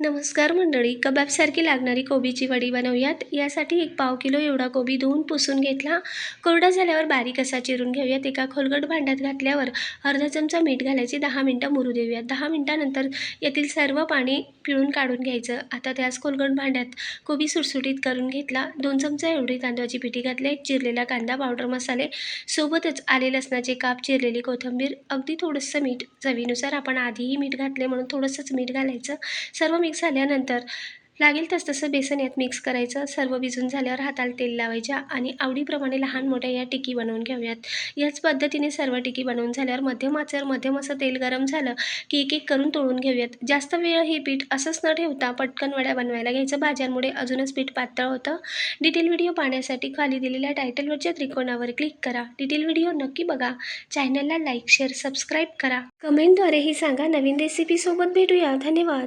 नमस्कार मंडळी, कबाबसारखी लागणारी कोबीची वडी बनवूयात. यासाठी एक पाव किलो एवढा कोबी धुवून पुसून घेतला. कोरडा झाल्यावर बारीक असा चिरून घेऊयात. एका खोलगट भांड्यात घातल्यावर अर्धा चमचा मीठ घालायचे, 10 मिनटं मुरू देऊयात. 10 मिनटानंतर यातील सर्व पाणी पिळून काढून घ्यायचं. आता त्याच खोलगट भांड्यात कोबी सुटसुटीत करून घेतला. 2 चमचा एवढी तांदळाची पिठी घातली. एक चिरलेला कांदा, पावडर मसाले, सोबतच आले लसणाचे काप, चिरलेली कोथिंबीर, अगदी थोडंसं मीठ चवीनुसार. आपण आधीही मीठ घातले म्हणून थोडंसंच मीठ घालायचं. सर्व मिक्स झाल्यानंतर लागेल तसं बेसन यात मिक्स करायचं. सर्व भिजून झाल्यावर हाताला तेल लावायच्या आणि आवडीप्रमाणे लहान मोठ्या या टिकी बनवून घेऊयात. याच पद्धतीने सर्व टिकी बनवून झाल्यावर मध्यम आचेवर मध्यम असं तेल गरम झालं की एक एक करून तळून घेऊयात. जास्त वेळ हे पीठ असंच न ठेवता पटकन वड्या बनवायला घ्यायचं. भाज्यांमुळे अजूनच पीठ पातळ होतं. डिटेल व्हिडिओ पाहण्यासाठी खाली दिलेल्या टायटलवरच्या त्रिकोणावर क्लिक करा. डिटेल व्हिडिओ नक्की बघा. चॅनलला लाईक, शेअर, सबस्क्राईब करा. कमेंटद्वारेही सांगा. नवीन रेसिपीसोबत भेटूया. धन्यवाद.